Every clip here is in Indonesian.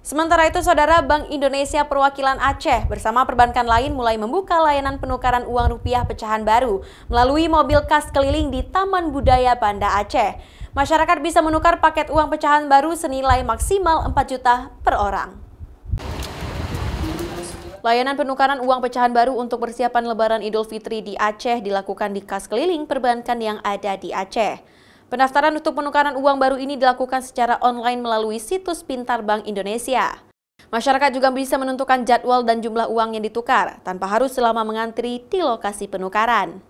Sementara itu, Saudara, Bank Indonesia Perwakilan Aceh bersama perbankan lain mulai membuka layanan penukaran uang rupiah pecahan baru melalui mobil kas keliling di Taman Budaya Banda Aceh. Masyarakat bisa menukar paket uang pecahan baru senilai maksimal 4 juta per orang. Layanan penukaran uang pecahan baru untuk persiapan Lebaran Idul Fitri di Aceh dilakukan di kas keliling perbankan yang ada di Aceh. Pendaftaran untuk penukaran uang baru ini dilakukan secara online melalui situs Pintar Bank Indonesia. Masyarakat juga bisa menentukan jadwal dan jumlah uang yang ditukar tanpa harus selama mengantri di lokasi penukaran.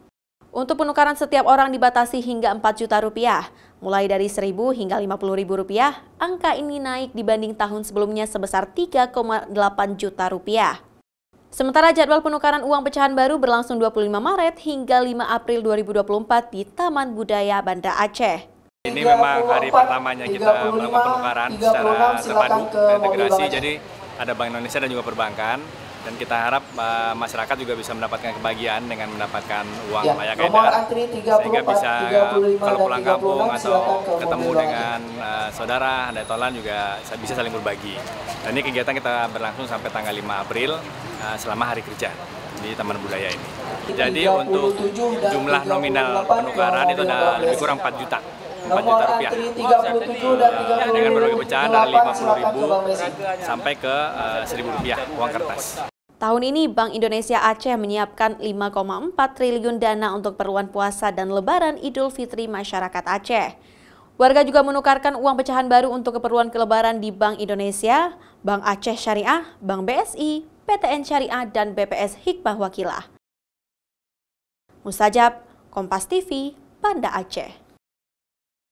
Untuk penukaran setiap orang dibatasi hingga 4 juta rupiah, mulai dari 1.000 hingga 50.000 rupiah. Angka ini naik dibanding tahun sebelumnya sebesar 3,8 juta rupiah. Sementara jadwal penukaran uang pecahan baru berlangsung 25 Maret hingga 5 April 2024 di Taman Budaya Banda Aceh. Ini memang hari pertamanya kita melakukan penukaran secara terpadu dan integrasi, jadi ada Bank Indonesia dan juga perbankan. Dan kita harap masyarakat juga bisa mendapatkan kebahagiaan dengan mendapatkan uang layak edar, sehingga bisa kalau pulang kampung atau ketemu dengan saudara, ada tolan juga bisa saling berbagi. Dan ini kegiatan kita berlangsung sampai tanggal 5 April selama hari kerja di Taman Budaya ini. Jadi untuk jumlah nominal penukaran itu ada lebih kurang 4 juta. 4 juta rupiah. Dengan berbagai pecahan dari 50.000 sampai ke 1.000 rupiah uang kertas. Tahun ini Bank Indonesia Aceh menyiapkan 5,4 triliun dana untuk keperluan puasa dan Lebaran Idul Fitri masyarakat Aceh. Warga juga menukarkan uang pecahan baru untuk keperluan Lebaran di Bank Indonesia, Bank Aceh Syariah, Bank BSI, PTN Syariah, dan BPS Hikmah Wakilah. Mustajab, Kompas TV, Banda Aceh.